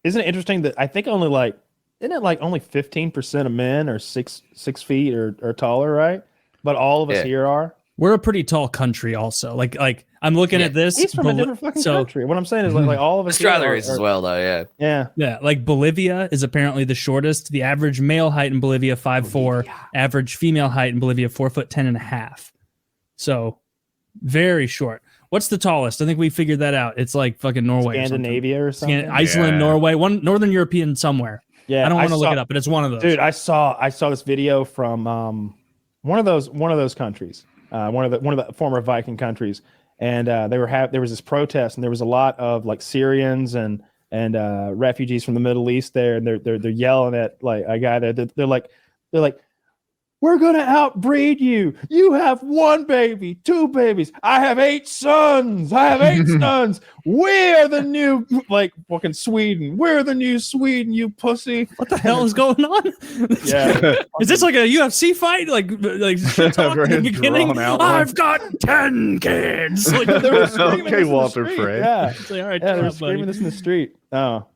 isn't it interesting that I think only like, isn't it like only 15% of men are 6 feet or taller, right? But all of us here are. We're a pretty tall country, also. Like I'm looking at this. He's from a different fucking country. What I'm saying is like all of us. Australia is as well, though. Yeah. Like Bolivia is apparently the shortest. The average male height in Bolivia 5'4". Average female height in Bolivia 4'10.5". So very short. What's the tallest? I think we figured that out. It's like fucking Norway, Scandinavia or something. Iceland, Norway, one Northern European somewhere. Yeah, I don't want to look it up, but it's one of those. Dude, I saw this video from one of those countries. One of the former Viking countries, and there was this protest, and there was a lot of like Syrians and refugees from the Middle East there, and they're yelling at like a guy there. They're like, we're gonna outbreed you. You have 1 baby, 2 babies. I have 8 sons. Sons. We're the new like fucking Sweden. We're the new Sweden. You pussy. What the hell is going on? Yeah. Is this like a UFC fight? Like shit talk in the beginning? I've got 10 kids. Like, they were screaming Okay, Walter Frey. Yeah. It's like, all right, Yeah, they were screaming this in the street. Oh.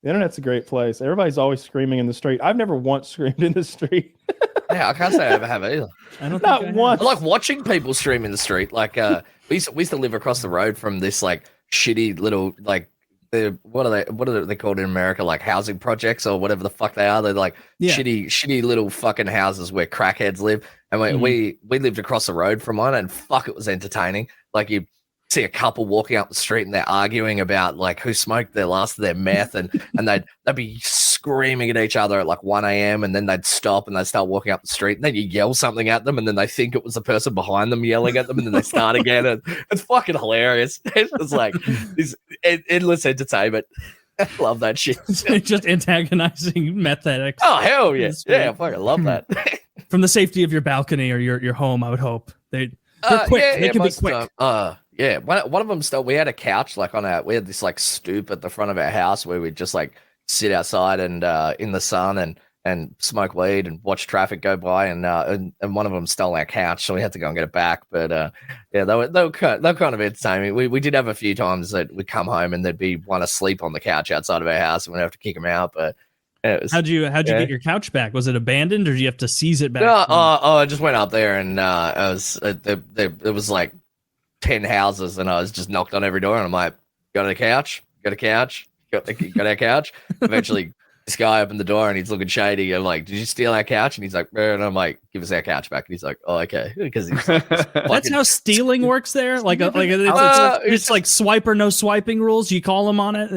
The internet's a great place. Everybody's always screaming in the street. I've never once screamed in the street. Yeah, I can't say I ever have either. I don't Not think once. I like watching people stream in the street. Like we used to live across the road from this like shitty little like what are they called in America, like housing projects or whatever the fuck they are. They're like shitty little fucking houses where crackheads live. And we lived across the road from one, and fuck, it was entertaining. Like you see a couple walking up the street and they're arguing about like who smoked their last of their meth, and they'd be screaming at each other at like 1 a.m. and then they'd stop and they'd start walking up the street, and then you yell something at them and then they think it was the person behind them yelling at them, and then they start again, and it's fucking hilarious. It's just like this endless entertainment. I love that shit. Just antagonizing meth addicts. Oh hell yeah. Yeah, I fucking love that. From the safety of your balcony or your home, I would hope. They're quick. They can be quick. Yeah, one of them still. We had a couch like we had this like stoop at the front of our house where we'd just like sit outside and in the sun and smoke weed and watch traffic go by, and one of them stole our couch, so we had to go and get it back. But yeah, they were kind of entertaining. We did have a few times that we'd come home and there'd be one asleep on the couch outside of our house, and we'd have to kick him out. But how'd you get your couch back? Was it abandoned, or did you have to seize it back? No, I just went up there, and it was like 10 houses, and I was just knocked on every door, and I'm like, got a couch, got our couch. Eventually this guy opened the door and he's looking shady. I'm like, did you steal our couch? And he's like, and I'm like, give us our couch back. And he's like, oh, okay. Because he's that's how stealing works there. It's like swipe or no swiping rules. You call him on it.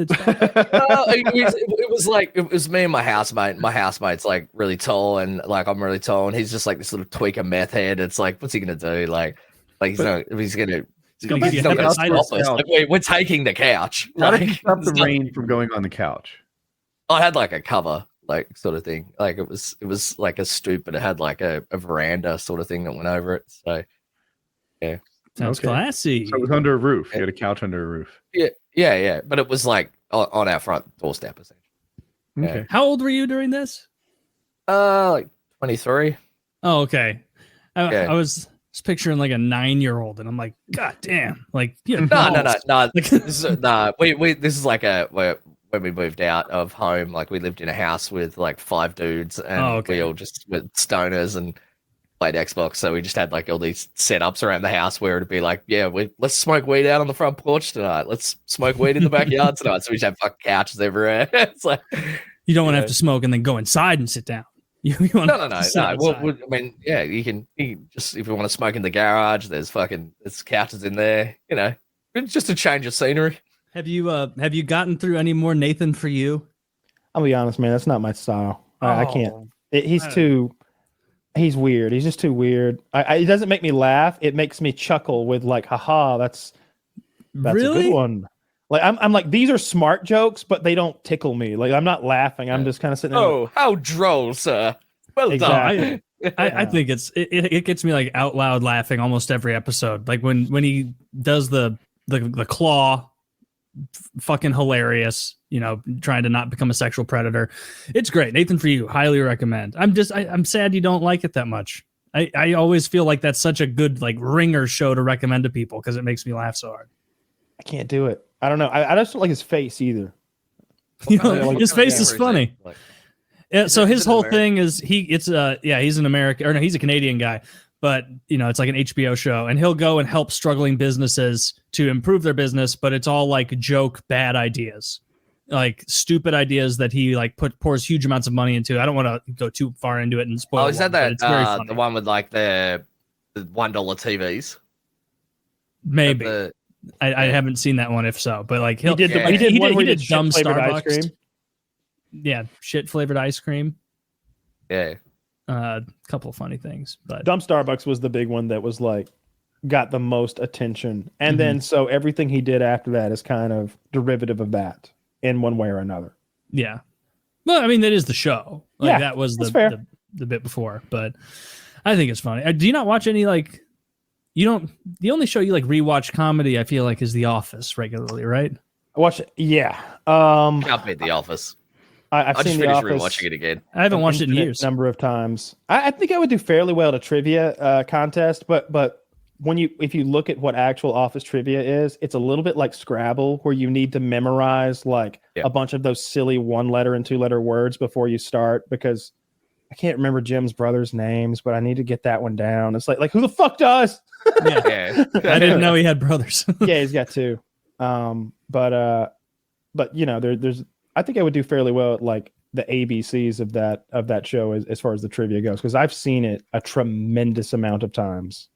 It was me and my housemate. My housemate's like really tall, and like I'm really tall, and he's just like this little tweaker meth head. It's like, what's he gonna do? Like he's gonna give you like, we're taking the couch. How did you stop the rain from going on the couch? I had like a cover, like sort of thing. Like it was like a stoop, but it had like a veranda sort of thing that went over it. So yeah, sounds classy. So it was under a roof. You had a couch under a roof. Yeah. But it was like on our front doorstep, essentially. Okay. Yeah. How old were you during this? Like 23. Oh, okay. I was picturing like a 9-year-old, and I'm like, God damn! Like, no. This is like when we moved out of home, like we lived in a house with like 5 dudes, and we all just were stoners and played Xbox. So we just had like all these setups around the house where it'd be like, yeah, let's smoke weed out on the front porch tonight. Let's smoke weed in the backyard tonight. So we just have fucking couches everywhere. It's like, you don't want to have to smoke and then go inside and sit down. No. Well, I mean, yeah, you can just, if you want to smoke in the garage, there's couches in there. You know, it's just a change of scenery. Have you gotten through any more Nathan for you? I'll be honest, man. That's not my style. I can't. He's weird. He's just too weird. It doesn't make me laugh. It makes me chuckle with like, haha, that's really a good one. Like I'm like, these are smart jokes, but they don't tickle me. Like I'm not laughing. I'm just kind of sitting there. Oh, how droll, sir. Well done. I think it gets me like out loud laughing almost every episode. Like when he does the claw, fucking hilarious, you know, trying to not become a sexual predator. It's great. Nathan, for you, highly recommend. I'm sad you don't like it that much. I always feel like that's such a good like ringer show to recommend to people because it makes me laugh so hard. I can't do it. I don't know. I just don't like his face either. You know, like, his face is funny. Like, Yeah, so his it an whole American? thing is he's an American, or no, he's a Canadian guy, but you know, it's like an HBO show, and he'll go and help struggling businesses to improve their business, but it's all like joke bad ideas, like stupid ideas that he like pours huge amounts of money into. I don't want to go too far into it and spoil. Oh, is that but that it's very funny. the one with like the $1 TVs? Maybe The, I haven't seen that one. If so, but like He did Yeah. he did one where he did dumb shit-flavored ice Starbucks. cream. Yeah, shit flavored ice cream. yeah. A couple of funny things, but Dumb Starbucks was the big one that was like got the most attention. And then so everything he did after that is kind of derivative of that in one way or another. yeah. Well, I mean, that is the show. Like Yeah, that was that's fair. the bit before, but I think it's funny. Do you not watch any like? You don't. The only show you like rewatch comedy, I feel like, is The Office regularly, right? I watched it. Yeah. Can't beat The Office. I've I just seen The finished Office rewatching it again. I haven't an watched it in infinite years. number of times. I think I would do fairly well at a trivia contest, but if you look at what actual Office trivia is, it's a little bit like Scrabble, where you need to memorize like a bunch of those silly 1-letter and 2-letter words before you start, because I can't remember Jim's brothers' names, but I need to get that one down. It's like who the fuck does? Yeah. I didn't know he had brothers. Yeah, he's got 2. But you know, there's I think I would do fairly well at like the ABCs of that show as far as the trivia goes, because I've seen it a tremendous amount of times.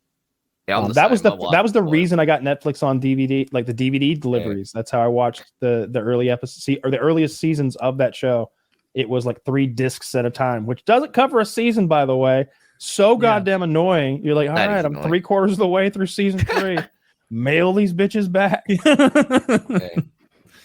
Yeah, I'm the that was same. the My wife that was the bought it. reason I got Netflix on DVD, like the DVD deliveries. That's how I watched the early episodes or the earliest seasons of that show. It was like 3 discs at a time, which doesn't cover a season, by the way. So goddamn annoying. You're like, all That is right, I'm annoying. 3/4 of the way through season 3. Mail these bitches back. Yeah.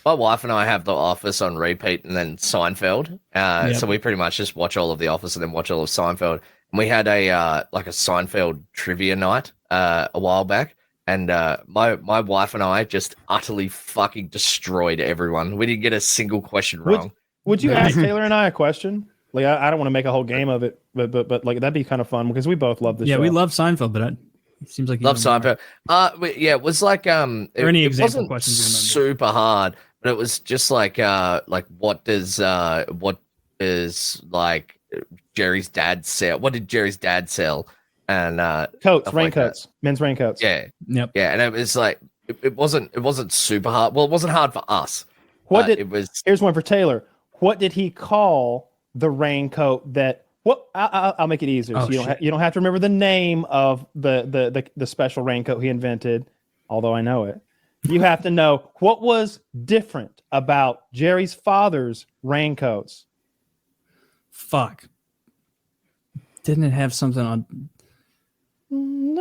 My wife and I have The Office on repeat and then Seinfeld. Yep. So we pretty much just watch all of The Office and then watch all of Seinfeld. And we had a like a Seinfeld trivia night a while back. And my wife and I just utterly fucking destroyed everyone. We didn't get a single question wrong. Would you ask Taylor and I a question? Like, I don't want to make a whole game of it, but like that'd be kind of fun because we both love the show. Yeah, we love Seinfeld, but it seems like you Love know more. Seinfeld. Yeah, it was like any it example wasn't questions you remember? super hard, but it was just like what does like Jerry's dad sell? What did Jerry's dad sell? And Coats, stuff like raincoats, men's raincoats. yeah, Yep. yeah, and it was like it wasn't super hard. Well, it wasn't hard for us. What did it was? Here's one for Taylor. What did he call the raincoat that? What I'll make it easier. Oh, So you don't have to remember the name of the special raincoat he invented, although I know it. You have to know what was different about Jerry's father's raincoats. Fuck. Didn't it have something on?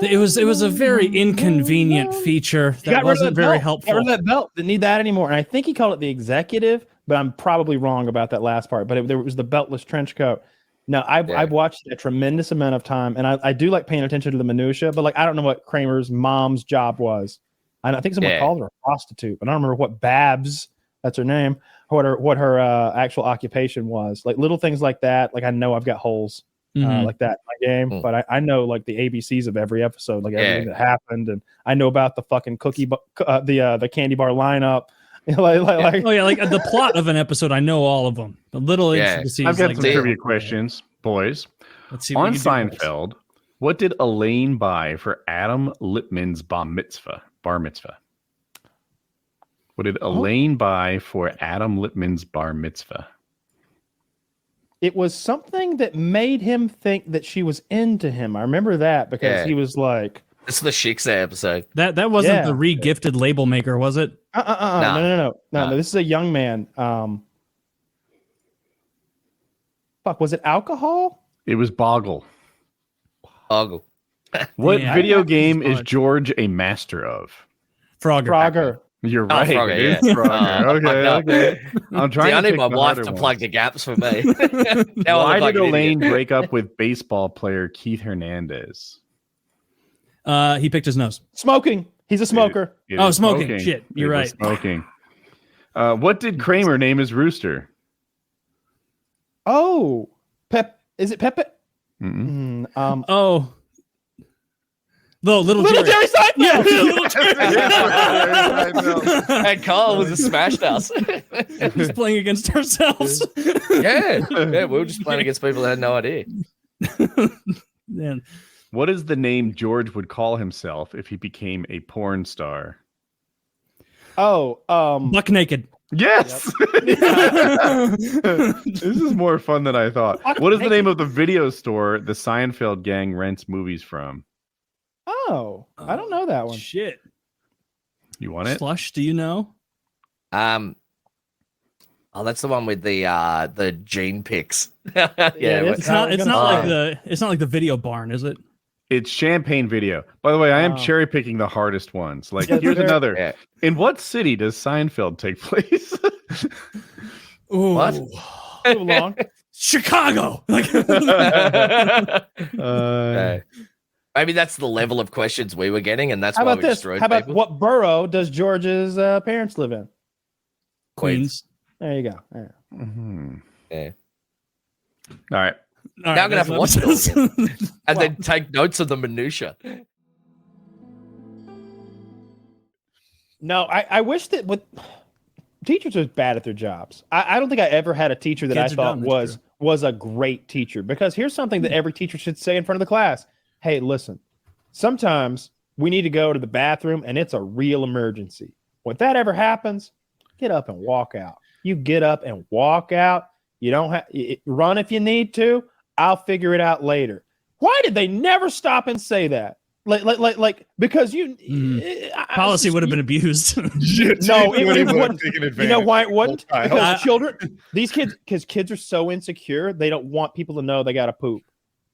It was a very inconvenient feature He got that rid of wasn't very belt. helpful. Got rid of that belt. Didn't need that anymore. And I think he called it the executive, but I'm probably wrong about that last part. But there was the beltless trench coat. No, I've watched a tremendous amount of time, and I do like paying attention to the minutia. But like, I don't know what Kramer's mom's job was. I think someone called her a prostitute, but I don't remember what Babs, that's her name, what her actual occupation was. Like little things like that. Like I know I've got holes like that in my game, but I know like the ABCs of every episode, like everything that happened, and I know about the fucking the candy bar lineup. like the plot of an episode. I know all of them. The little intricacies. I've got like some that. trivia questions, boys. Let's see what On we can do, boys. Seinfeld, what did Elaine buy for Adam Lippman's bar mitzvah? What did Elaine buy for Adam Lippman's bar mitzvah? It was something that made him think that she was into him. I remember that because he was like, It's the Shiksa episode. That wasn't the re-gifted label maker, was it? No. This is a young man. Fuck, was it alcohol? It was Boggle. Boggle. What Yeah, video I got game this is much. George a master of? Frogger. You're right. Frogger, it is yeah. Frogger. Okay. I'm trying See, I to need pick my the wife harder to ones. plug the gaps for me. Now I Why look like did an Elaine idiot. break up with baseball player Keith Hernandez? He picked his nose. Smoking. He's a smoker. It Oh, is smoking. Shit, you're It was right. Smoking. What did Kramer name his rooster? Oh, Is it Pepe? Mm-mm. Oh, No, little Jerry Seinfeld. Yeah, little Jerry. And Carl was a smash house. He's playing against ourselves. Yeah, we were just playing against people that had no idea. Man. What is the name George would call himself if he became a porn star? Oh, Buck naked. Yes. This is more fun than I thought. What is the name of the video store the Seinfeld gang rents movies from? oh, I don't know that one. Shit. You want it? Slush, do you know? Oh, that's the one with the gene pics. yeah, it is. It's not gonna it's not like the video barn, is it? It's Champagne Video. By the way, I am Oh. cherry picking the hardest ones. Like, Yeah, here's they're- another. Yeah. In what city does Seinfeld take place? Ooh. What? Too long. Chicago. Like Maybe that's the level of questions we were getting, and that's How why about we this? destroyed How about people. what borough does George's parents live in? Queens. There you go. Yeah. Mhm. Yeah. All right. All Now I'm gonna have to watch it all that's what again. And then take notes of the minutia. No, I wish that with teachers are bad at their jobs. I don't think I ever had a teacher that Kids I are thought dumb, that's was a great teacher, because here's something that every teacher should say in front of the class. Hey, listen, sometimes we need to go to the bathroom and it's a real emergency. When that ever happens, get up and walk out. You get up and walk out. You don't have run if you need to. I'll figure it out later. Why did they never stop and say that? Like because you policy would have been abused. No, it wouldn't. You know why it wouldn't? Because children, these kids, because kids are so insecure, they don't want people to know they got to poop.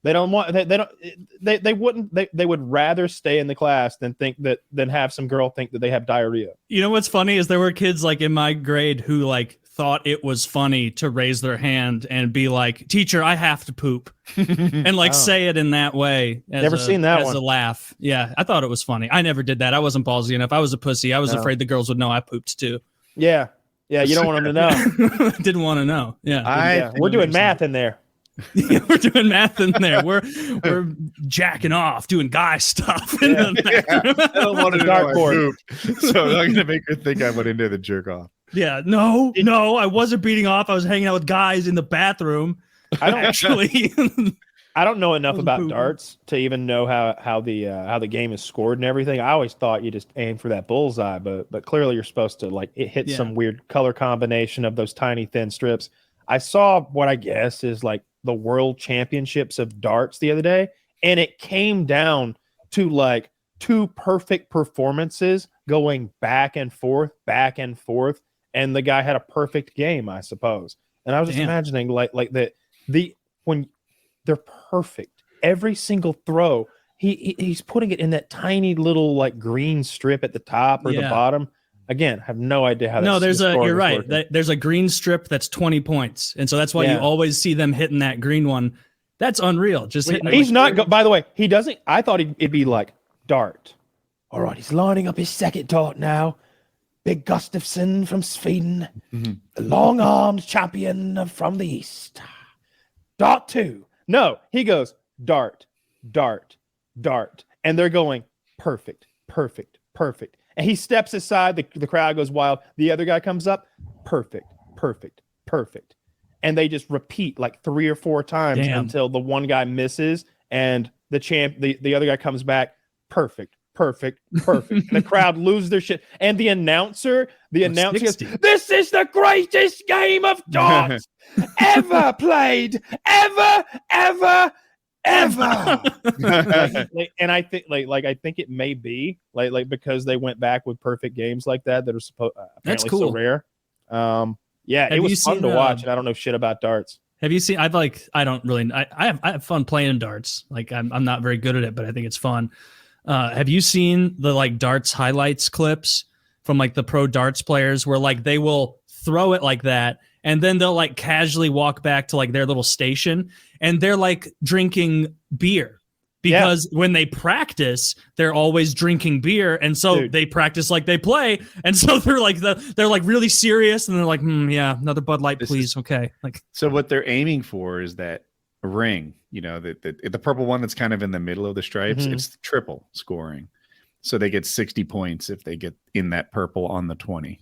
They don't want. They wouldn't. They would rather stay in the class than have some girl think that they have diarrhea. You know what's funny is there were kids like in my grade who like thought it was funny to raise their hand and be like, "Teacher, I have to poop," and like say it in that way. Never seen that as one. a laugh. Yeah, I thought it was funny. I never did that. I wasn't ballsy enough. I was a pussy. I was afraid the girls would know I pooped too. Yeah. You don't want them to know. Didn't want to know. Yeah, We're doing math in there. we're doing math in there. We're jacking off, doing guy stuff in the bathroom. I don't want to Dartboard. So I'm going to make her think I went into the jerk off. Yeah, no, I wasn't beating off. I was hanging out with guys in the bathroom. I don't Actually, I don't know enough Wasn't about pooping. darts to even know how the game is scored and everything. I always thought you just aim for that bullseye, but clearly you're supposed to like it hit some weird color combination of those tiny thin strips. I saw what I guess is like the world championships of darts the other day, and it came down to like two perfect performances going back and forth, and the guy had a perfect game, I suppose. And I was just imagining like the when they're perfect, every single throw, he's putting it in that tiny little like green strip at the top or the bottom. Again, I have no idea how. no, that's you're right. There's a green strip that's 20 points, and so that's why you always see them hitting that green one. That's unreal. Just hitting it He's like- not. By the way, he doesn't. I thought it'd be like dart. All right, he's lining up his second dart now. Big Gustafsson from Sweden, the long-armed champion from the East. Dart 2. No, he goes dart, dart, dart, and they're going perfect, perfect, perfect. And he steps aside. The crowd goes wild. The other guy comes up. Perfect, perfect, perfect. And they just repeat like 3 or 4 times until the one guy misses and the other guy comes back. Perfect, perfect, perfect. And the crowd lose their shit. And the announcer goes, "This is the greatest game of darts ever played, ever." And I think I think it may be like because they went back with perfect games like that are supposed That's apparently cool. so rare. Have It was you fun seen, to watch, and I don't know shit about darts. Have you seen? I have fun playing darts. Like I'm not very good at it, but I think it's fun. Have you seen the like darts highlights clips from like the pro darts players where like they will throw it like that and then they'll like casually walk back to like their little station and they're like drinking beer because when they practice they're always drinking beer and so they practice like they play and so they're like really serious and they're like another Bud Light please. Okay, like so what they're aiming for is that ring, the purple one that's kind of in the middle of the stripes, it's triple scoring. So they get 60 points if they get in that purple on the 20.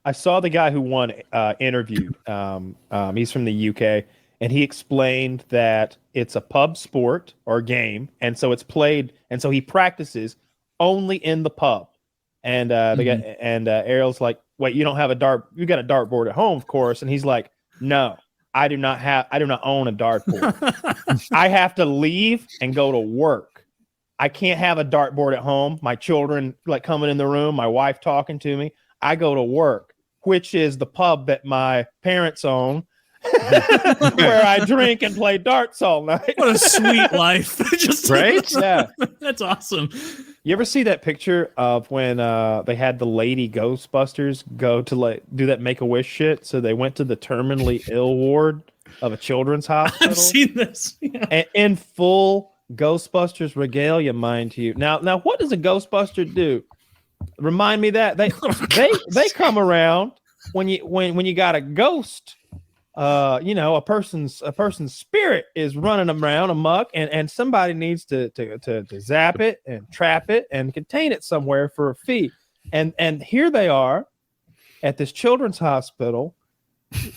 I saw the guy who won interviewed. He's from the UK, and he explained that it's a pub sport or game, and so it's played, and so he practices only in the pub. And Ariel's like, "Wait, you don't have you got a dartboard at home, of course?" And he's like, "No, I do not own a dartboard. I have to leave and go to work. I can't have a dartboard at home. My children like coming in the room, my wife talking to me. I go to work, which is the pub that my parents own, where I drink and play darts all night." What a sweet life. Just right? Yeah. That's awesome. You ever see that picture of when they had the lady Ghostbusters go to like do that Make-A-Wish shit? So they went to the terminally ill ward of a children's hospital. I've seen this. Yeah. And in full Ghostbusters regalia, mind you. Now, what does a Ghostbuster do? Remind me that they come around when you got a ghost. A person's spirit is running around amok, and somebody needs to zap it and trap it and contain it somewhere for a fee. And here they are at this children's hospital,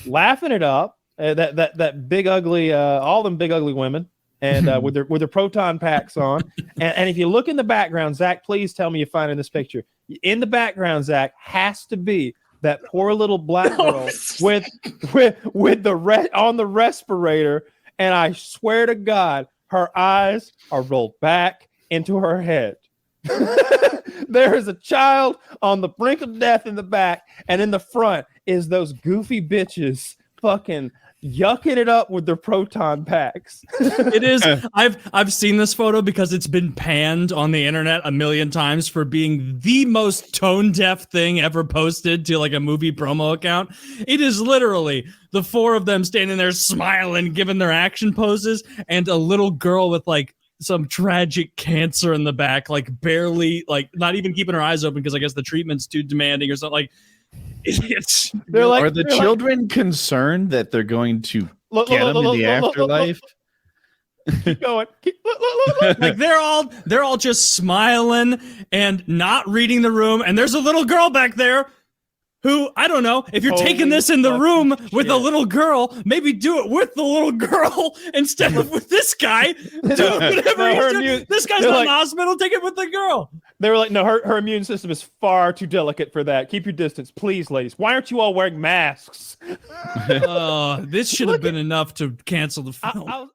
laughing it up. That big ugly, all them big ugly women. And with their proton packs on, and if you look in the background, Zach, please tell me you find in this picture. In the background, Zach, has to be that poor little black girl with the on the respirator, and I swear to God, her eyes are rolled back into her head. There is a child on the brink of death in the back, and in the front is those goofy bitches fucking yucking it up with their proton packs. It is. I've seen this photo because it's been panned on the internet a million times for being the most tone deaf thing ever posted to like a movie promo account. It is literally the four of them standing there smiling, giving their action poses, and a little girl with like some tragic cancer in the back, like barely, like not even keeping her eyes open because I guess the treatment's too demanding or something. Like, they're like, are the children concerned that they're going to get them in the afterlife? Keep going. Like they're all just smiling and not reading the room. And there's a little girl back there who, I don't know, if you're taking this in the room with a little girl, maybe do it with the little girl instead of with this guy. Do whatever this guy's not in the hospital, take it with the girl. They were like, no, her immune system is far too delicate for that. Keep your distance, please, ladies. Why aren't you all wearing masks? This should have been enough to cancel the film.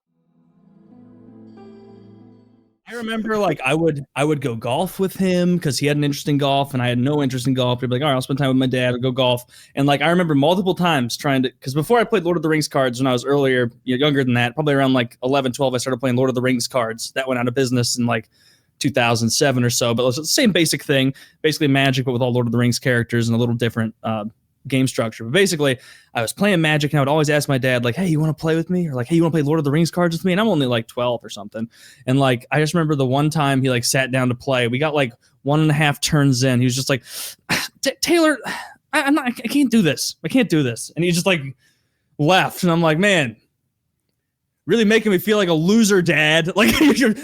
I remember like I would go golf with him because he had an interest in golf and I had no interest in golf. He'd be like, all right, I'll spend time with my dad, I'll go golf. And like I remember multiple times trying to, because before I played Lord of the Rings cards when I was earlier, younger than that, probably around like 11, 12, I started playing Lord of the Rings cards. That went out of business in like 2007 or so, but it was the same basic thing, basically Magic, but with all Lord of the Rings characters and a little different game structure. But basically, I was playing Magic and I would always ask my dad, like, hey, you want to play with me? Or like, hey, you want to play Lord of the Rings cards with me? And I'm only like 12 or something. And like, I just remember the one time he like sat down to play. We got like 1.5 turns in. He was just like, Taylor, I can't do this. I can't do this. And he just like left. And I'm like, man, really making me feel like a loser, Dad. Like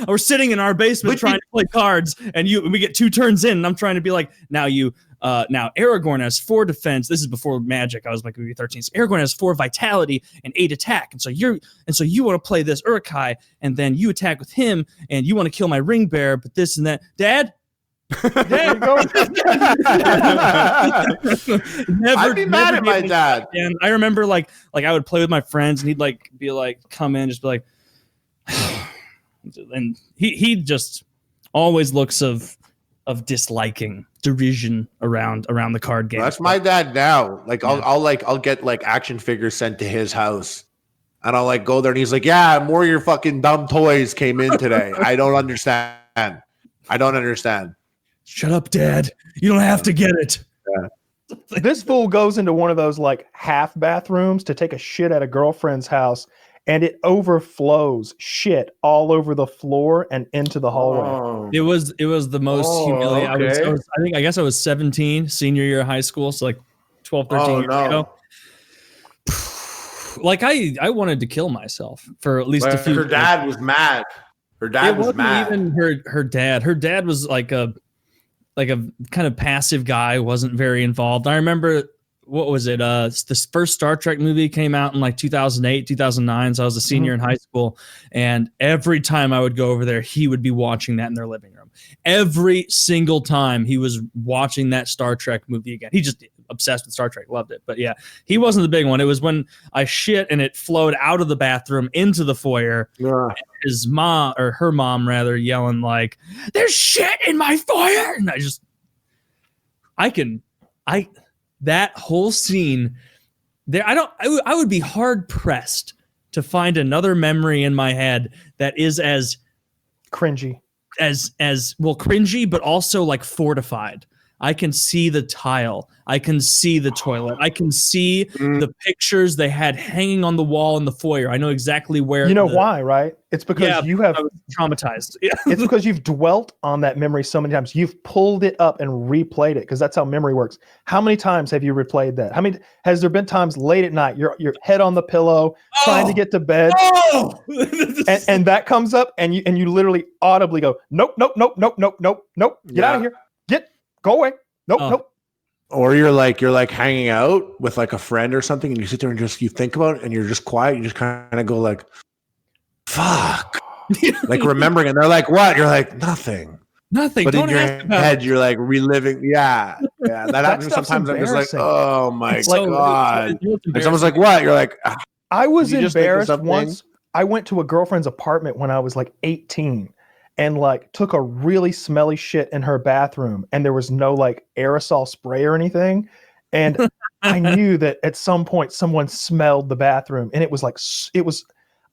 we're sitting in our basement trying to play cards, and we get 2 turns in, and I'm trying to be like, now Aragorn has 4 defense. This is before Magic. I was like maybe 13. So Aragorn has 4 vitality and 8 attack, and so you want to play this Uruk-hai, and then you attack with him, and you want to kill my ring bearer, but this and that, Dad. I'd be mad at my dad. And I remember like I would play with my friends and he'd like be like come in just be like and he just always looks of disliking, derision around the card game. That's my dad now. Like I'll get like action figures sent to his house. And I'll like go there and he's like, yeah, more of your fucking dumb toys came in today. I don't understand. Shut up, Dad. You don't have to get it. Yeah. This fool goes into one of those like half bathrooms to take a shit at a girlfriend's house, and it overflows shit all over the floor and into the hallway. Oh. It was the most humiliating. Okay. I guess I was 17, senior year of high school, so like 12, 13 years ago. like I wanted to kill myself for at least a few. Her dad was mad. Her dad was mad. Even her dad. Her dad was like a kind of passive guy, wasn't very involved. I remember, what was it? This first Star Trek movie came out in like 2008, 2009. So I was a senior in high school, and every time I would go over there, he would be watching that in their living room. Every single time he was watching that Star Trek movie again. He just obsessed with Star Trek, loved it. But yeah, he wasn't the big one. It was when I shit and it flowed out of the bathroom into the foyer. Yeah. His mom, or her mom rather, yelling like, "There's shit in my foyer!" And that whole scene there, I would be hard pressed to find another memory in my head that is as cringy, as well, cringy, but also like fortified. I can see the tile. I can see the toilet. I can see the pictures they had hanging on the wall in the foyer. I know exactly where. You know why, right? It's because you have I was traumatized. Yeah. It's because you've dwelt on that memory so many times. You've pulled it up and replayed it, because that's how memory works. How many times have you replayed that? How many has there been times late at night, your head on the pillow, trying to get to bed, and that comes up, and you literally audibly go, nope, nope, nope, nope, nope, nope, nope, get out of here, go away, nope, nope. Or you're like hanging out with like a friend or something, and you sit there and you think about it, and you're just quiet. You just kind of go like, "Fuck," like remembering, and they're like, "What?" You're like, "Nothing." But in your head, you're like reliving. Yeah. That happens sometimes. I'm just like, "Oh my god!" And someone's like, "What?" You're like, I was embarrassed once. I went to a girlfriend's apartment when I was like 18. And like took a really smelly shit in her bathroom, and there was no like aerosol spray or anything. And I knew that at some point someone smelled the bathroom, and it was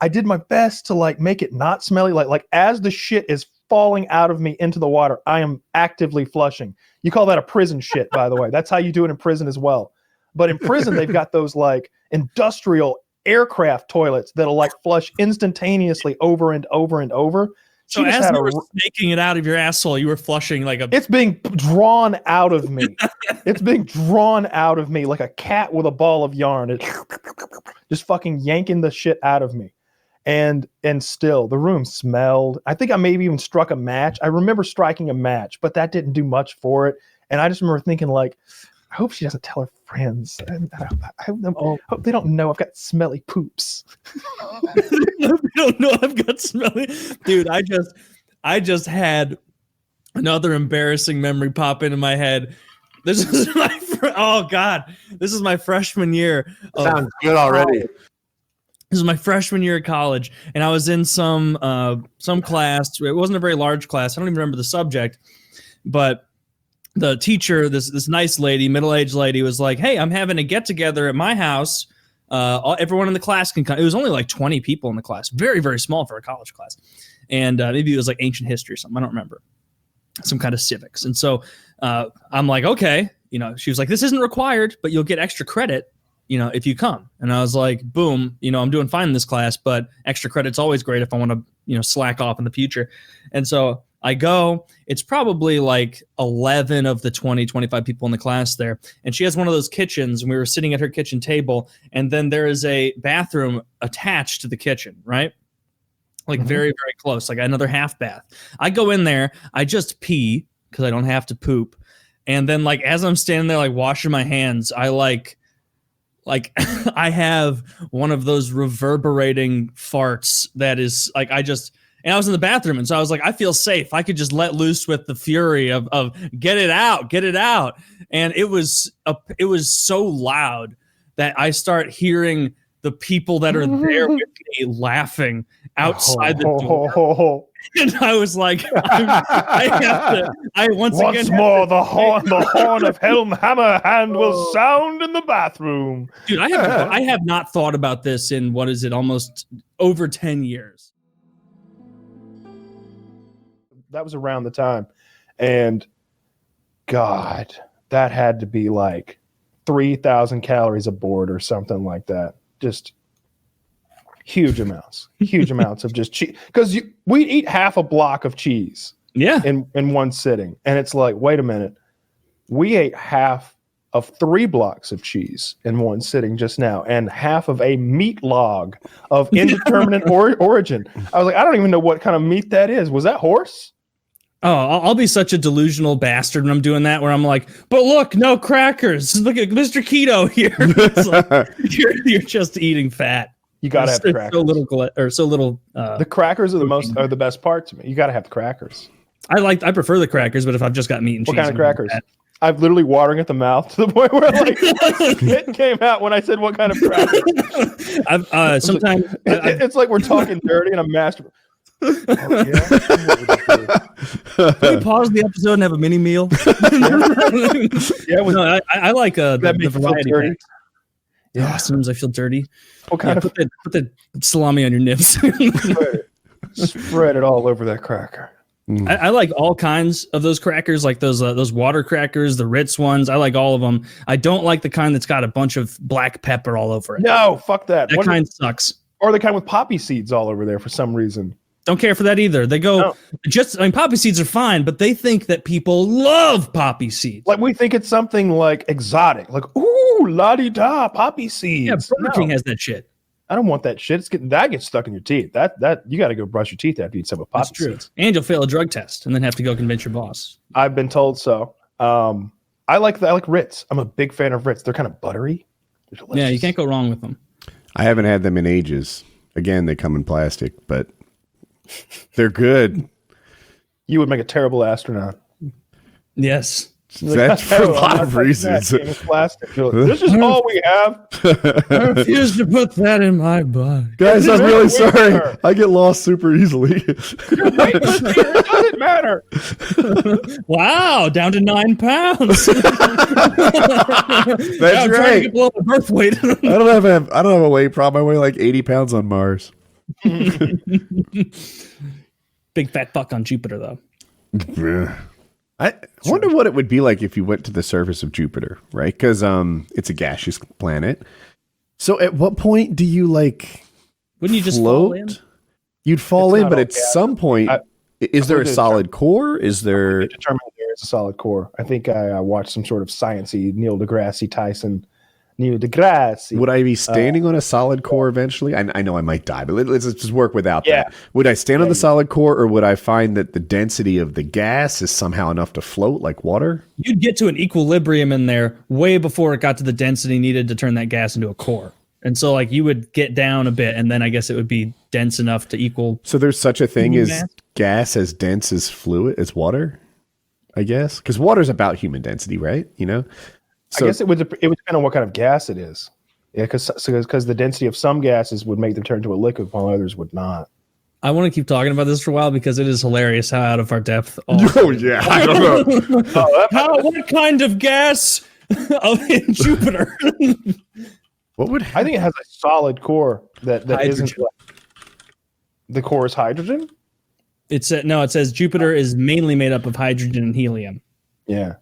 I did my best to like make it not smelly. Like as the shit is falling out of me into the water, I am actively flushing. You call that a prison shit, by the way. That's how you do it in prison as well. But in prison, they've got those like industrial aircraft toilets that'll like flush instantaneously over and over and over. So as you were snaking it out of your asshole, you were flushing like a... It's being drawn out of me. It's being drawn out of me like a cat with a ball of yarn. It's just fucking yanking the shit out of me. And still, the room smelled. I think I maybe even struck a match. I remember striking a match, but that didn't do much for it. And I just remember thinking like, I hope she doesn't tell her friends. I hope they don't know I've got smelly poops. They don't know I've got smelly. Dude, I just had another embarrassing memory pop into my head. This is my this is my freshman year. Sounds good already. This is my freshman year of college, and I was in some class. It wasn't a very large class. I don't even remember the subject, but the teacher, this nice lady, middle-aged lady, was like, "Hey, I'm having a get-together at my house. Everyone in the class can come." It was only like 20 people in the class. Very, very small for a college class. And maybe it was like ancient history or something. I don't remember. Some kind of civics. And so I'm like, okay. She was like, "This isn't required, but you'll get extra credit, if you come." And I was like, boom, I'm doing fine in this class, but extra credit's always great if I want to, slack off in the future. And so I go, it's probably like 11 of the 20, 25 people in the class there. And she has one of those kitchens, and we were sitting at her kitchen table, and then there is a bathroom attached to the kitchen, right? Like very, very close, like another half bath. I go in there, I just pee because I don't have to poop. And then like, as I'm standing there, like washing my hands, I like I have one of those reverberating farts that is like, and I was in the bathroom, and so I was like, I feel safe. I could just let loose with the fury of get it out. And it was so loud that I start hering the people that are there with me laughing outside the door. And I was like, once more the horn of Helm Hammerhand will sound in the bathroom. Dude, I have not thought about this in, almost over 10 years. That was around the time. And God, that had to be like 3,000 calories a board or something like that. Just huge amounts of just cheese. Because we'd eat half a block of cheese in one sitting. And it's like, wait a minute. We ate half of 3 blocks of cheese in one sitting just now, and half of a meat log of indeterminate origin. I was like, I don't even know what kind of meat that is. Was that horse? Oh, I'll be such a delusional bastard when I'm doing that, where I'm like, but look, no crackers. Look at Mr. Keto here. It's like, you're just eating fat. You gotta have the crackers. So little. The crackers are the best part to me. You gotta have the crackers. I prefer the crackers, but if I've just got meat and cheese, what kind of crackers? I'm literally watering at the mouth to the point where like it came out when I said what kind of crackers. Sometimes it's like we're talking dirty and I'm masturbating. Can we pause the episode and have a mini meal? I like the variety pack. Yeah, sometimes I feel dirty. What kind of put the salami on your nips? Spread it all over that cracker. I like all kinds of those crackers, like those water crackers, the Ritz ones. I like all of them. I don't like the kind that's got a bunch of black pepper all over it. No, fuck that. That kind sucks. Or the kind with poppy seeds all over there for some reason. Don't care for that either. They go poppy seeds are fine, but they think that people love poppy seeds. Like we think it's something like exotic, like ooh, la-di-da, poppy seeds. Yeah, Burger King has that shit. I don't want that shit. That gets stuck in your teeth. That you got to go brush your teeth after you eat some of poppy seeds. And you'll fail a drug test and then have to go convince your boss. I've been told so. I like Ritz. I'm a big fan of Ritz. They're kind of buttery. Yeah, you can't go wrong with them. I haven't had them in ages. Again, they come in plastic, but they're good. You would make a terrible astronaut. Yes. That's for a lot of reasons. This is all we have. I refuse to put that in my body. Guys, I'm really sorry. I get lost super easily. It doesn't matter. Wow, down to 9 pounds. That's right. Below the birth weight. I don't have a weight problem. I weigh like 80 pounds on Mars. Big fat fuck on Jupiter, though. I wonder what it would be like if you went to the surface of Jupiter, right? Because it's a gaseous planet. So at what point do you like? Wouldn't you just float? fall in? You'd fall in, but at some point, is there a solid core? Is there? Determine there is a solid core. I think I watched some sort of sciencey Neil deGrasse Tyson. Neil deGrasse. Would I be standing on a solid core eventually? I know I might die, but let's just work without that. Would I stand on the solid core, or would I find that the density of the gas is somehow enough to float like water? You'd get to an equilibrium in there way before it got to the density needed to turn that gas into a core. And so like you would get down a bit, and then I guess it would be dense enough to equal. So there's such a thing as gas as dense as fluid, as water, I guess? Because water's about human density, right? You know? So, I guess it would depend on what kind of gas it is. Yeah, because the density of some gases would make them turn to a liquid, while others would not. I want to keep talking about this for a while because it is hilarious how out of our depth. Oh yeah, I don't know. What kind of gas in Jupiter? I think it has a solid core that isn't. The core is hydrogen. It says Jupiter is mainly made up of hydrogen and helium. Yeah.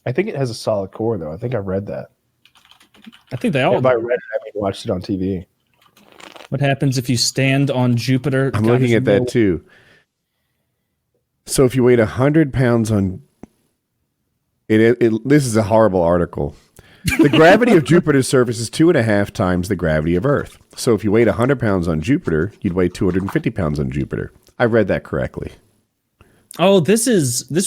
I think it has a solid core, though. I think I read that. I think they all. If I read it, I mean, watched it on TV. What happens if you stand on Jupiter? I'm looking at that too. So if you weighed 100 pounds on this is a horrible article. The gravity of Jupiter's surface is 2.5 times the gravity of Earth. So if you weighed 100 pounds on Jupiter, you'd weigh 250 pounds on Jupiter. I read that correctly. Oh, this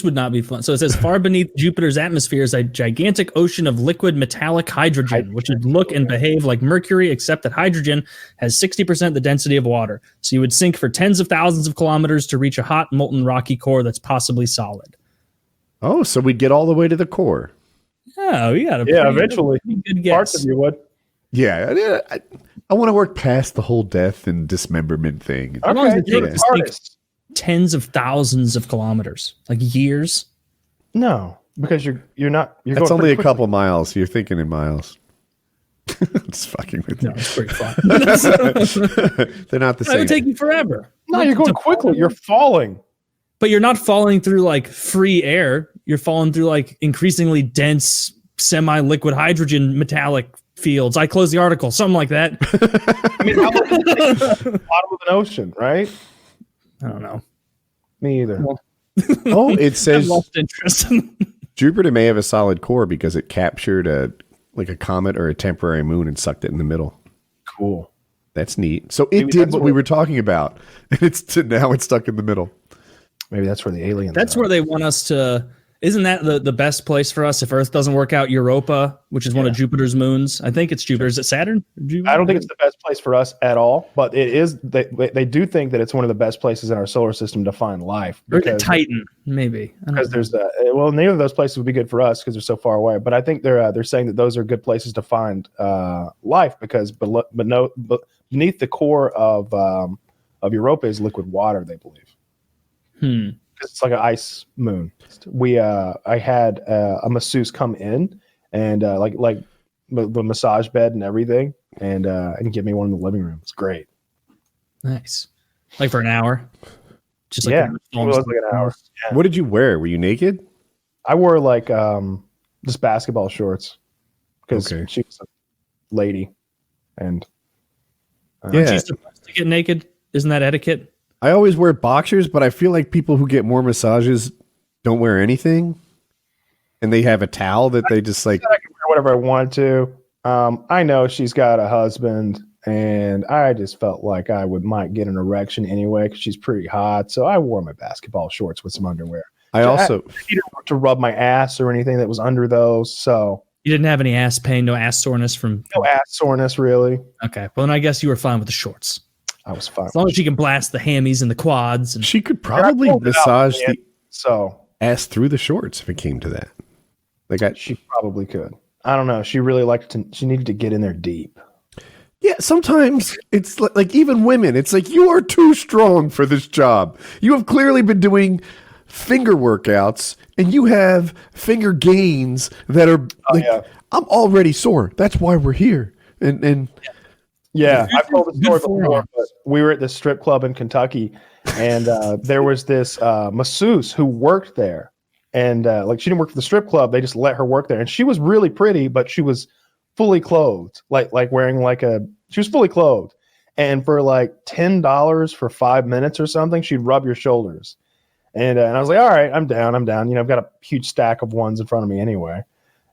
would not be fun. So it says far beneath Jupiter's atmosphere is a gigantic ocean of liquid metallic hydrogen, which would look and behave like Mercury, except that hydrogen has 60% the density of water. So you would sink for tens of thousands of kilometers to reach a hot, molten, rocky core that's possibly solid. Oh, so we'd get all the way to the core. Oh, we got eventually. Good guess. Parts of you would. Yeah, I want to work past the whole death and dismemberment thing. Okay, you're an artist. Tens of thousands of kilometers, like years. No, because you're not. That's only a couple miles. You're thinking in miles. Just fucking with you. No, it's pretty fun. They're not the same. It would take you forever. No, you're going quickly. You're falling. But you're not falling through like free air. You're falling through like increasingly dense, semi-liquid hydrogen metallic fields. I close the article, something like that. I mean, how much is the bottom of an ocean, right? I don't know. Me either. Well, oh, it says I lost interest. Jupiter may have a solid core because it captured a comet or a temporary moon and sucked it in the middle. Cool. That's neat. So it did what we were talking about, and now it's stuck in the middle. Maybe that's where the aliens. That's where they want us to. Isn't that the best place for us if Earth doesn't work out? Europa, which is one of Jupiter's moons. I think it's Jupiter. Is it Saturn? I don't think it's the best place for us at all, but it is. They do think that it's one of the best places in our solar system to find life. Or Titan, maybe. Because there's neither of those places would be good for us because they're so far away. But I think they're saying that those are good places to find life because beneath the core of Europa is liquid water. They believe. It's like an ice moon. I had a masseuse come in and like the massage bed and everything, and give me one in the living room. It's great. Nice. Like for an hour. Just like it was like an hour. Yeah. What did you wear? Were you naked? I wore like just basketball shorts because she was a lady, and aren't you supposed to get naked? Isn't that etiquette? I always wear boxers, but I feel like people who get more massages don't wear anything, and they have a towel that they just like. I can wear whatever I want to. I know she's got a husband, and I just felt like I might get an erection anyway because she's pretty hot. So I wore my basketball shorts with some underwear. I didn't to rub my ass or anything that was under those. So you didn't have any ass pain, no ass soreness no ass soreness really. Okay, well then I guess you were fine with the shorts. I was fine. As long as she can blast the hammies and the quads. And she could probably massage the ass through the shorts if it came to that. She probably could. I don't know. She really she needed to get in there deep. Yeah, sometimes it's like even women, it's like you are too strong for this job. You have clearly been doing finger workouts and you have finger gains that are I'm already sore. That's why we're here. And yeah, I've told the story before, but we were at this strip club in Kentucky, and there was this masseuse who worked there, and she didn't work for the strip club; they just let her work there, and she was really pretty, but she was fully clothed, like wearing she was fully clothed, and for like $10 for 5 minutes or something, she'd rub your shoulders, and I was like, all right, I'm down, you know, I've got a huge stack of ones in front of me anyway,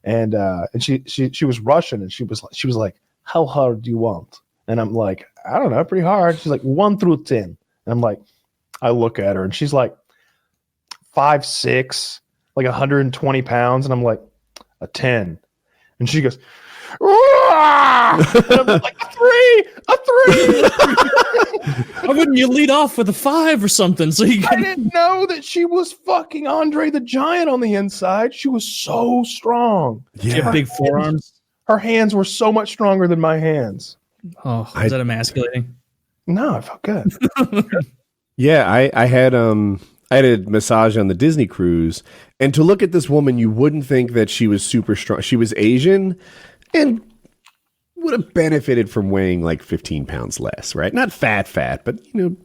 and she was Russian, and she was like, how hard do you want? And I'm like, I don't know, pretty hard. She's like 1 through 10. And I'm like, I look at her and she's like 5'6", like 120 pounds. And I'm like, a 10. And she goes, and I'm like, a 3. Why wouldn't you lead off with a 5 or something? So I didn't know that she was fucking Andre the Giant on the inside. She was so strong. Yeah. She had big forearms. Her hands were so much stronger than my hands. Oh, is that emasculating? No, I felt good. Yeah, I had a massage on the Disney cruise, and to look at this woman, you wouldn't think that she was super strong. She was Asian and would have benefited from weighing like 15 pounds less, right? Not fat, but you know,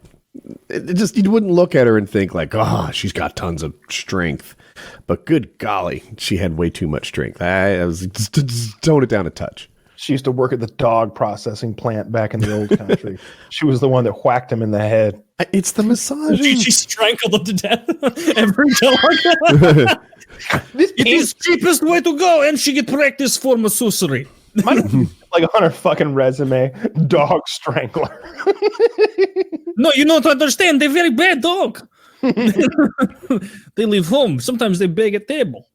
it just you wouldn't look at her and think like, oh, she's got tons of strength. But good golly, she had way too much strength. I was just tone it down a touch. She used to work at the dog processing plant back in the old country. She was the one that whacked him in the head. It's the massage. She strangled him to death. Every dog. It is cheapest way to go, and she get practice for masseusery. Like on her fucking resume, dog strangler. No, you don't understand. They're very bad dog. They leave home. Sometimes they beg at table.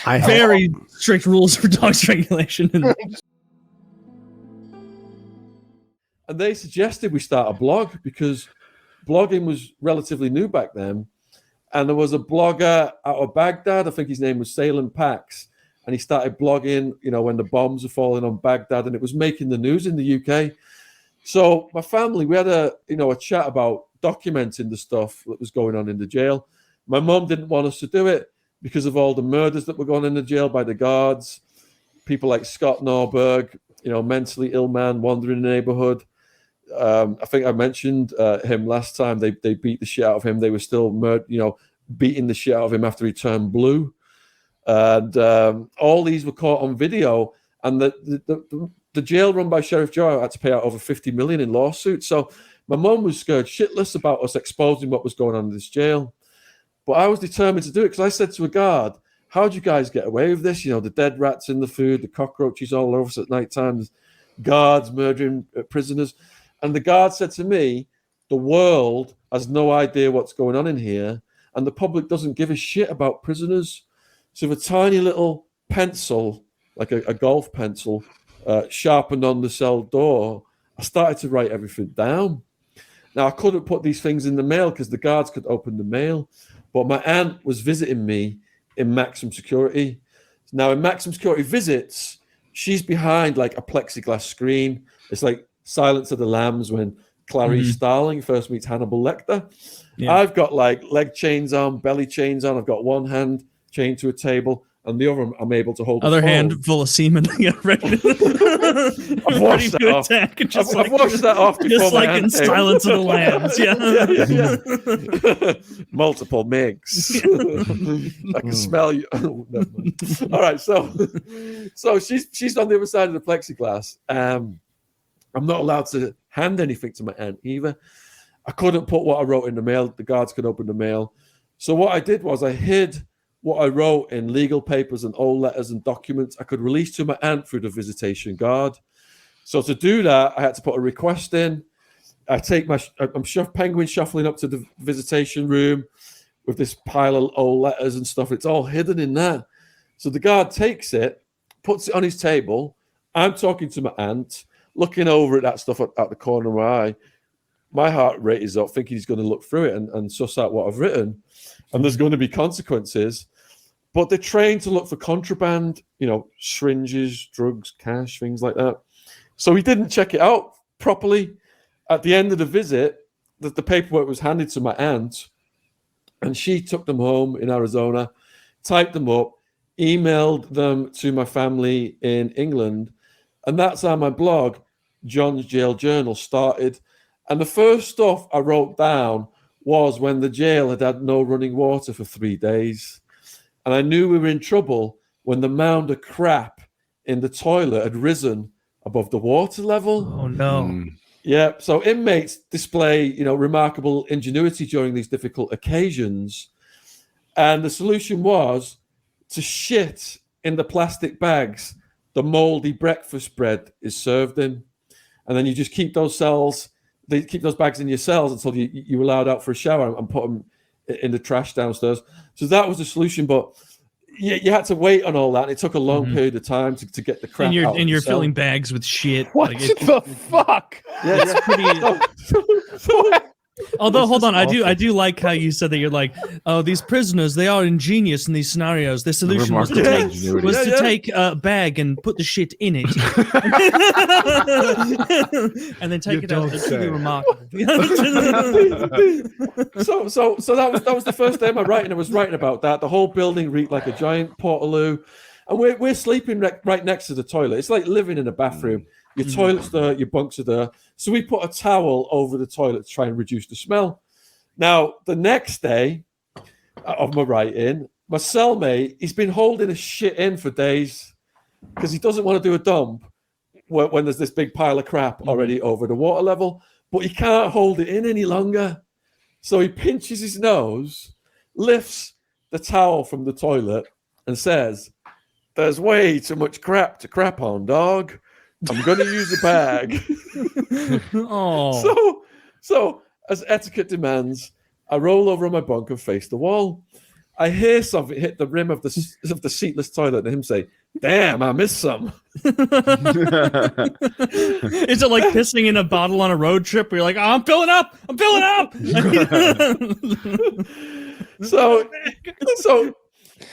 Very strict rules for dog strangulation. And they suggested we start a blog because blogging was relatively new back then. And there was a blogger out of Baghdad, I think his name was Salem Pax, and he started blogging, you know, when the bombs were falling on Baghdad, and it was making the news in the UK. So my family, we had a chat about documenting the stuff that was going on in the jail. My mum didn't want us to do it because of all the murders that were going on in the jail by the guards, people like Scott Norberg, you know, mentally ill man wandering the neighborhood. I think I mentioned him last time. They beat the shit out of him. They were still beating the shit out of him after he turned blue. And all these were caught on video. And the jail run by Sheriff Joe had to pay out over $50 million in lawsuits. So my mum was scared shitless about us exposing what was going on in this jail. But I was determined to do it because I said to a guard, how'd you guys get away with this? You know, the dead rats in the food, the cockroaches all over us at night time, guards murdering prisoners. And the guard said to me, the world has no idea what's going on in here, and the public doesn't give a shit about prisoners. So with a tiny little pencil, like a golf pencil, sharpened on the cell door, I started to write everything down. Now, I couldn't put these things in the mail because the guards could open the mail, but my aunt was visiting me in maximum security. Now, in maximum security visits, she's behind like a plexiglass screen. It's like Silence of the Lambs when Clarice Starling first meets Hannibal Lecter. Yeah. I've got like leg chains on, belly chains on. I've got one hand chained to a table, and the other I'm able to hold. Other hand full of semen. Get ready. I've washed that off. I've washed that off. Just like in Silence of the Lambs. Yeah. Multiple MIGs. I can smell you. All right, so she's on the other side of the plexiglass. I'm not allowed to hand anything to my aunt either. I couldn't put what I wrote in the mail. The guards could open the mail. So what I did was I hid what I wrote in legal papers and old letters and documents I could release to my aunt through the visitation guard. So to do that, I had to put a request in. I'm penguin shuffling up to the visitation room with this pile of old letters and stuff. It's all hidden in there. So the guard takes it, puts it on his table. I'm talking to my aunt, looking over at that stuff at the corner of my eye. My heart rate is up, thinking he's going to look through it and suss out what I've written. And there's going to be consequences. But they're trained to look for contraband, syringes, drugs, cash, things like that. So he didn't check it out properly. At the end of the visit, the paperwork was handed to my aunt, and she took them home in Arizona, typed them up, emailed them to my family in England. And that's how my blog, John's Jail Journal, started. And the first stuff I wrote down was when the jail had no running water for 3 days. And I knew we were in trouble when the mound of crap in the toilet had risen above the water level. Oh, no. Yeah, so inmates display, remarkable ingenuity during these difficult occasions. And the solution was to shit in the plastic bags the moldy breakfast bread is served in. And then you just keep those bags in your cells until you're allowed out for a shower and put them in the trash downstairs. So that was the solution, but you had to wait on all that. And it took a long period of time to get the crap out. And you're filling bags with shit. What the fuck? Yeah, it's pretty. Although, hold on, awesome. I do like how you said that you're like, oh, these prisoners, they are ingenious in these scenarios. Their solution was to take a bag and put the shit in it, and then take it out. It's really remarkable. so that was the first day of my writing. I was writing about that. The whole building reeked like a giant portaloo, and we're sleeping right next to the toilet. It's like living in a bathroom. Your toilet's there, your bunks are there. So we put a towel over the toilet to try and reduce the smell. Now, the next day of my writing, my cellmate, he's been holding a shit in for days because he doesn't want to do a dump when there's this big pile of crap already over the water level, but he can't hold it in any longer. So he pinches his nose, lifts the towel from the toilet and says, "There's way too much crap to crap on, dog. I'm going to use a bag." Oh. So, as etiquette demands, I roll over on my bunk and face the wall. I hear something hit the rim of the seatless toilet and him say, "Damn, I missed some." Is it like pissing in a bottle on a road trip where you're like, "Oh, I'm filling up. So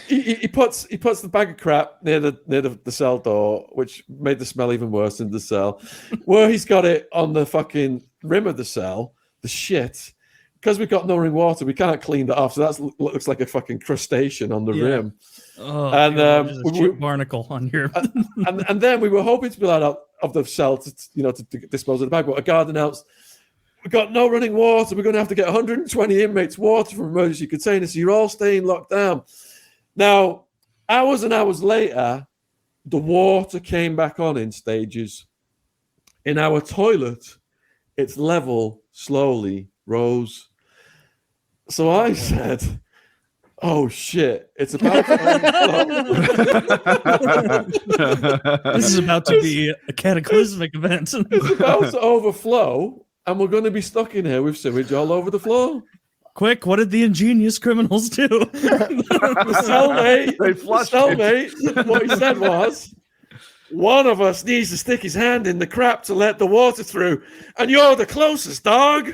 he puts the bag of crap near the cell door, which made the smell even worse in the cell, where he's got it on the fucking rim of the cell, the shit. Because we've got no running water, we can't clean that off. So that looks like a fucking crustacean on the rim. Oh, and a barnacle on your. and then we were hoping to be allowed out of the cell to dispose of the bag, but a guard announced, "We've got no running water. We're going to have to get 120 inmates water from emergency containers. So you're all staying locked down." Now, hours and hours later, the water came back on in stages. In our toilet, its level slowly rose. So I said, oh shit, it's about to overflow. This is about to be a cataclysmic event. It's about to overflow, and we're going to be stuck in here with sewage all over the floor. Quick, what did the ingenious criminals do? The cellmate, what he said was, one of us needs to stick his hand in the crap to let the water through, and you're the closest, dog.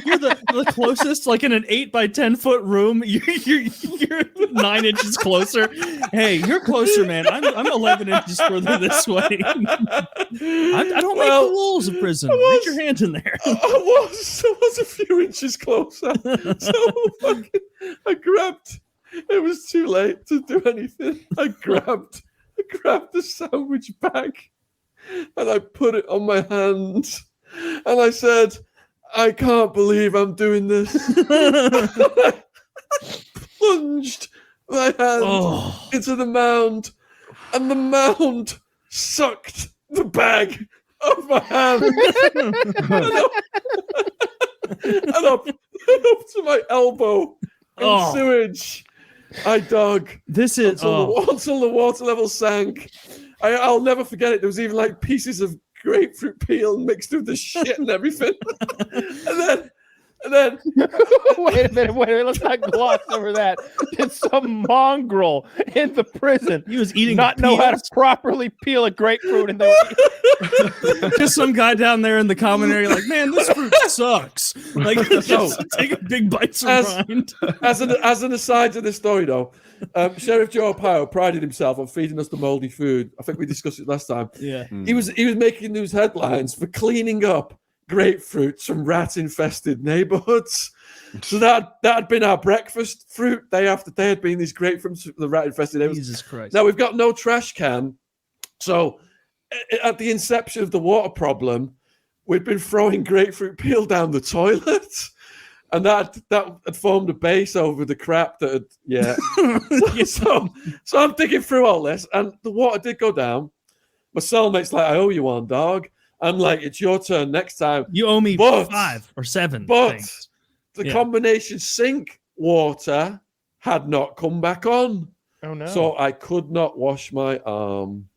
You're the closest, like in an 8 by 10 foot room. You're 9 inches closer. Hey, you're closer, man. I'm 11 inches further this way. I don't make the rules of prison. Reach your hand in there. I was a few inches closer. So I grabbed. It was too late to do anything. I grabbed the sandwich bag and I put it on my hand and I said, I can't believe I'm doing this. I plunged my hand into the mound and the mound sucked the bag of my hand and up to my elbow in sewage. I dug. This is until the water level sank. I'll never forget it. There was even like pieces of grapefruit peel mixed with the shit and everything. and then wait a minute. Let's not gloss over that. Did some mongrel in the prison he was eating not know how to properly peel a grapefruit, and they were just some guy down there in the common area, like, man, this fruit sucks. Like, just take a big bite of rind. As an aside to this story, though, Sheriff Joe Arpaio prided himself on feeding us the moldy food. I think we discussed it last time. Yeah, he was making news headlines for cleaning up grapefruits from rat-infested neighborhoods. So that had been our breakfast fruit day after day. Had been these grapefruits from the rat-infested neighborhoods. Jesus Christ! Now we've got no trash can, so at the inception of the water problem, we'd been throwing grapefruit peel down the toilet, and that had formed a base over the crap that had, So I'm digging through all this, and the water did go down. My cellmate's like, I owe you one, dog. I'm like, it's your turn next time. You owe me 5 or 7 things. The combination sink water had not come back on. Oh no. So I could not wash my arm.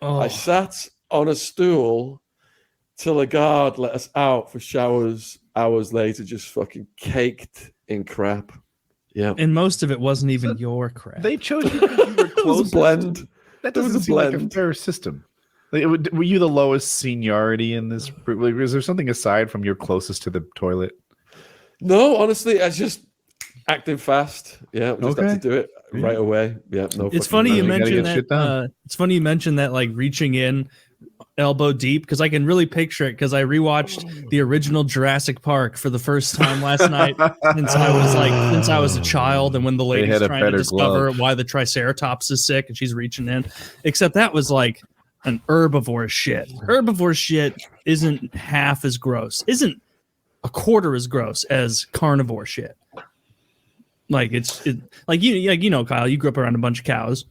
I sat on a stool till a guard let us out for showers. Hours later, just fucking caked in crap. Yeah. And most of it wasn't even your crap. They chose you because you were closest. It was a blend. That doesn't seem like a fair system. Like, were you the lowest seniority in this? Like, is there something aside from you're closest to the toilet? No, honestly, I was just acting fast. Yeah, we just had to do it right away. Yeah, no. It's funny you mentioned that. It's funny you mentioned that, like reaching in elbow deep, because I can really picture it. Because I rewatched the original Jurassic Park for the first time last night since I was a child, and when the lady's trying to discover why the Triceratops is sick, and she's reaching in. Except that was like an herbivore shit. Herbivore shit isn't half as gross, isn't a quarter as gross as carnivore shit. Like you know, Kyle, you grew up around a bunch of cows.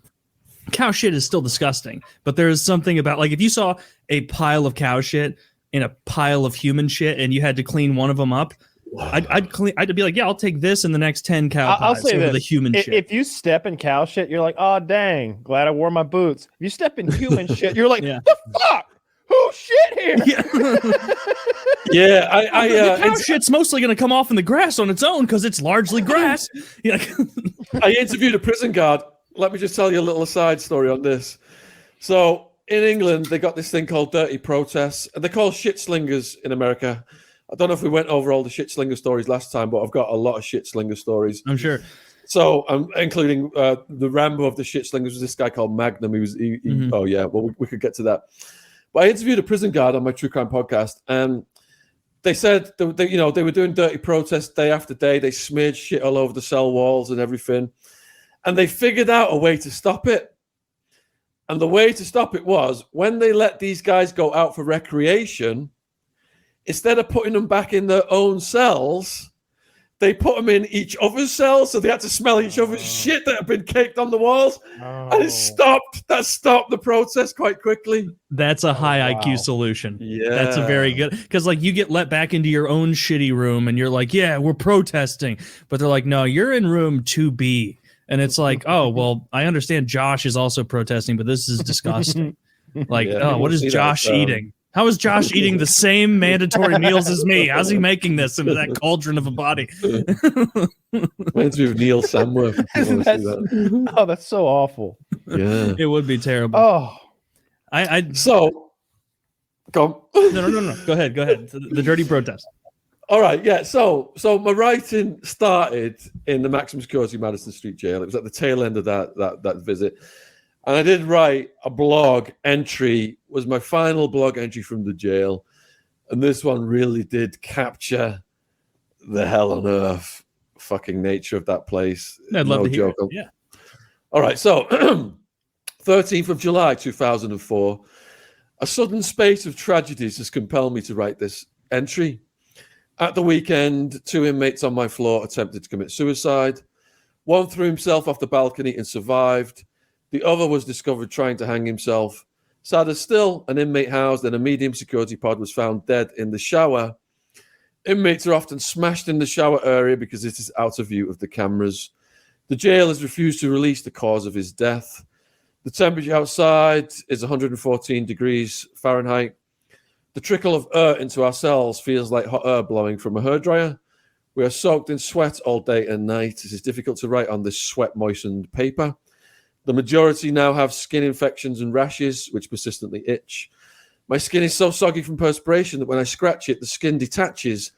Cow shit is still disgusting, but there is something about, like, if you saw a pile of cow shit in a pile of human shit and you had to clean one of them up, I'd be like, yeah, I'll take this and the next 10 cow pies over the human shit. If you step in cow shit, you're like, oh dang, glad I wore my boots. If you step in human shit, you're like, the fuck? Who shit here? The cow shit's mostly going to come off in the grass on its own because it's largely grass. I interviewed a prison guard. Let me just tell you a little aside story on this. So in England, they got this thing called dirty protests, and they're called shit slingers in America. I don't know if we went over all the shit slinger stories last time, but I've got a lot of shit slinger stories. I'm sure. So I'm including the Rambo of the shit slingers was this guy called Magnum. Oh yeah, well we could get to that. But I interviewed a prison guard on my True Crime podcast, and they said they were doing dirty protests day after day. They smeared shit all over the cell walls and everything. And they figured out a way to stop it. And the way to stop it was, when they let these guys go out for recreation, instead of putting them back in their own cells, they put them in each other's cells, so they had to smell each other's shit that had been caked on the walls, and it stopped. That stopped the protest quite quickly. That's a high wow. IQ solution. Yeah, That's a very good, because like you get let back into your own shitty room and you're like, yeah, we're protesting, but they're like, no, you're in room 2B, and it's like, oh well, I understand Josh is also protesting, but this is disgusting. Like, oh, what is Josh eating? How is Josh eating the same mandatory meals as me? How's he making this into that cauldron of a body? Reminds me of Neil Samworth. Oh, that's so awful. Yeah, It would be terrible. Oh, so go. No. Go ahead. The dirty protest. All right, yeah. So my writing started in the maximum security Madison Street jail. It was at the tail end of that visit. And I did write a blog entry, was my final blog entry from the jail. And this one really did capture the hell on earth fucking nature of that place. I'd love to hear it. Yeah. All right, so 13th of July, 2004, a sudden spate of tragedies has compelled me to write this entry. At the weekend, 2 inmates on my floor attempted to commit suicide. One threw himself off the balcony and survived. The other was discovered trying to hang himself. Sadder still, an inmate housed in a medium security pod was found dead in the shower. Inmates are often smashed in the shower area because it is out of view of the cameras. The jail has refused to release the cause of his death. The temperature outside is 114 degrees Fahrenheit. The trickle of air into our cells feels like hot air blowing from a hairdryer. We are soaked in sweat all day and night. It is difficult to write on this sweat-moistened paper. The majority now have skin infections and rashes, which persistently itch. My skin is so soggy from perspiration that when I scratch it, the skin detaches,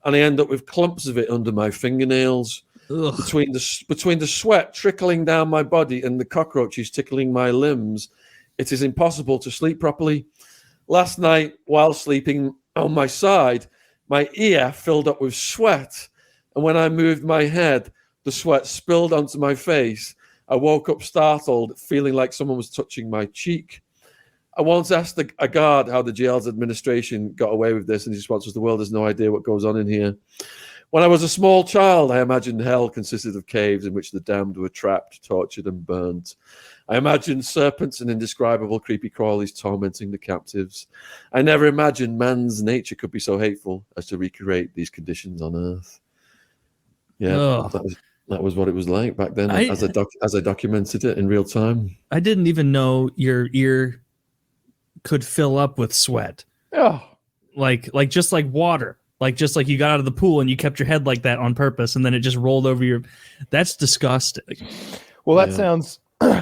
and I end up with clumps of it under my fingernails. Between the sweat trickling down my body and the cockroaches tickling my limbs, it is impossible to sleep properly. Last night, while sleeping on my side, my ear filled up with sweat, and when I moved my head, the sweat spilled onto my face. I woke up startled, feeling like someone was touching my cheek. I once asked a guard how the jail's administration got away with this, and his response was, the world has no idea what goes on in here. When I was a small child, I imagined hell consisted of caves in which the damned were trapped, tortured, and burnt. I imagined serpents and indescribable creepy crawlies tormenting the captives. I never imagined man's nature could be so hateful as to recreate these conditions on earth. Yeah, that was what it was like back then, as I documented it in real time. I didn't even know your ear could fill up with sweat. oh, Like just like water. Like just like you got out of the pool and you kept your head like that on purpose, and then it just rolled over your. That's disgusting. well, that sounds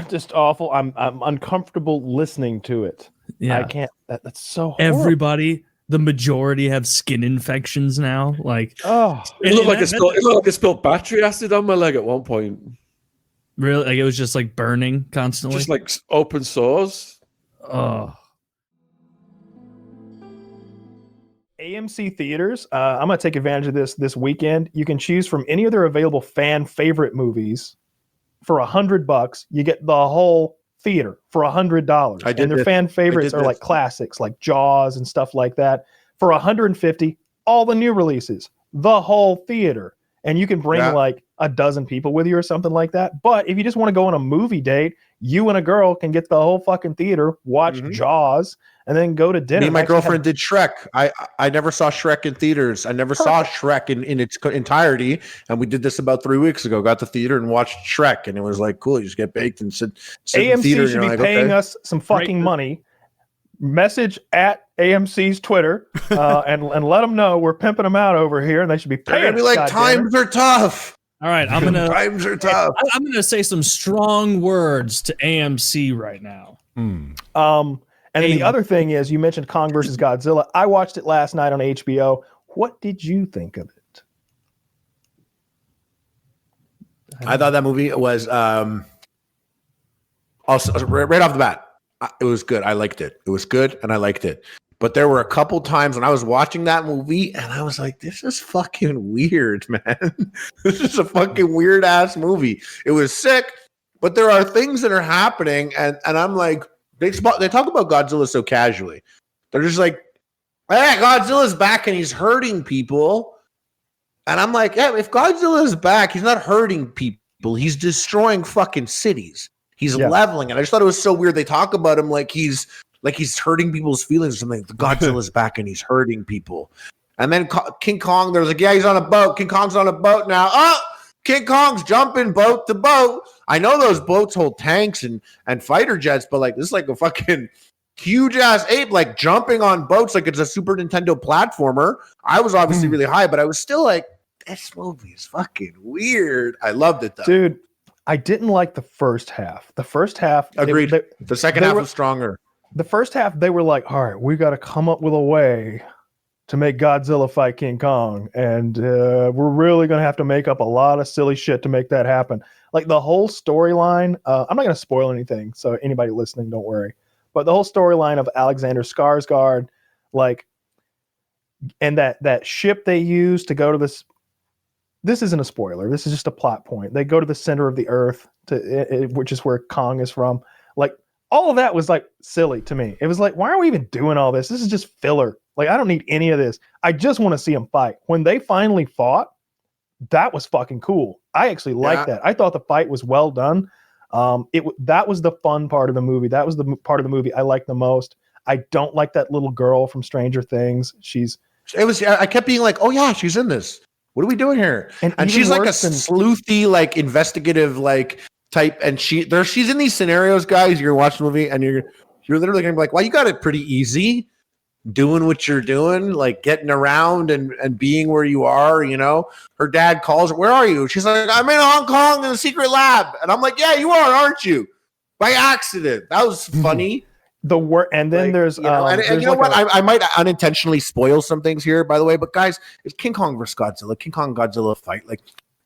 just awful. I'm uncomfortable listening to it. Yeah, I can't. That's so horrible. everybody. The majority have skin infections now. Like, It looked like I spilled battery acid on my leg at one point. Really, like it was just like burning constantly. Just like open sores. Oh. AMC theaters. I'm going to take advantage of this weekend. You can choose from any of their available fan favorite movies for $100. You get the whole theater for $100. And their fan favorites are like classics, like Jaws and stuff like that. For $150, all the new releases, the whole theater, and you can bring like a dozen people with you or something like that. But if you just want to go on a movie date, you and a girl can get the whole fucking theater, watch Jaws, and then go to dinner. Me and my girlfriend did Shrek. I never saw Shrek in theaters. I never saw Shrek in its entirety. And we did this about 3 weeks ago. Got to the theater and watched Shrek. And it was like, cool. You just get baked and sit in the theater. AMC should be paying us some fucking money. Message at AMC's Twitter and let them know we're pimping them out over here. And they should be paying us. Be like, times are tough. All right. Times are tough. I'm going to say some strong words to AMC right now. And then the other thing is, you mentioned Kong versus Godzilla. I watched it last night on HBO. What did you think of it? I thought that movie was also right off the bat. It was good. I liked it. It was good, and I liked it. But there were a couple times when I was watching that movie, and I was like, "This is fucking weird, man. This is a fucking weird ass movie." It was sick, but there are things that are happening, and I'm like. They talk about Godzilla so casually. They're just like, hey, Godzilla's back and he's hurting people. And I'm like, yeah, if Godzilla is back, he's not hurting people. He's destroying fucking cities. He's leveling it. I just thought it was so weird. They talk about him like he's hurting people's feelings or something. Godzilla's back and he's hurting people. And then King Kong, there's like, yeah, he's on a boat. King Kong's on a boat now. Oh, King Kong's jumping boat to boat. I know those boats hold tanks and fighter jets, but like this is like a fucking huge ass ape, like jumping on boats like it's a Super Nintendo platformer. I was obviously really high, but I was still like, this movie is fucking weird. I loved it though. Dude, I didn't like the first half. The first half, agreed. The second half was stronger. The first half, they were like, all right, we got to come up with a way to make Godzilla fight King Kong. And we're really going to have to make up a lot of silly shit to make that happen. Like the whole storyline, I'm not going to spoil anything, so anybody listening, don't worry. But the whole storyline of Alexander Skarsgård, like, and that ship they use to go to this isn't a spoiler. This is just a plot point. They go to the center of the earth, which is where Kong is from. Like, all of that was like silly to me. It was like, why are we even doing all this? This is just filler. Like, I don't need any of this. I just want to see them fight. When they finally fought, that was fucking cool. I actually liked that. I thought the fight was well done. That was the fun part of the movie. That was the part of the movie I liked the most. I don't like that little girl from Stranger Things. I kept being like, oh yeah, she's in this. What are we doing here? And she's like a sleuthy, like investigative, like type. And she's in these scenarios, guys. You're watching the movie and you're literally gonna be like, well, you got it pretty easy doing what you're doing, like getting around and being where you are, you know. Her dad calls her, where are you? She's like, I'm in Hong Kong in a secret lab. And I'm like, yeah, you are, aren't you? By accident. That was funny. And then there's you know, and you know what? I might unintentionally spoil some things here, by the way, but guys, it's King Kong versus Godzilla. King Kong Godzilla fight, like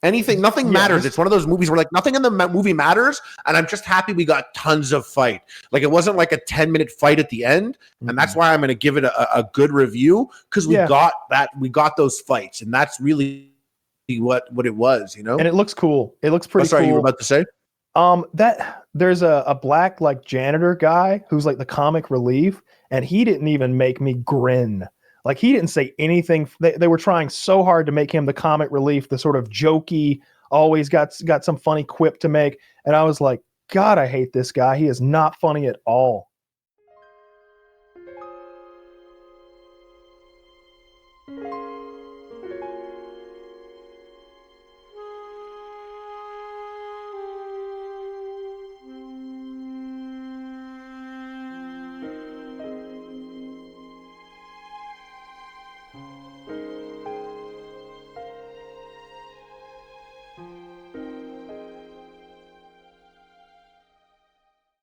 nothing matters. It's one of those movies where like nothing in the movie matters, and I'm just happy we got tons of fight. Like it wasn't like a 10-minute fight at the end, and that's why I'm going to give it a good review, because we got those fights, and that's really what it was, you know. And it looks cool. It looks pretty. Sorry, cool. you were about to say? That there's a black like janitor guy who's like the comic relief, and he didn't even make me grin. Like he didn't say anything. They were trying so hard to make him the comic relief, the sort of jokey, always got some funny quip to make. And I was like, God, I hate this guy. He is not funny at all.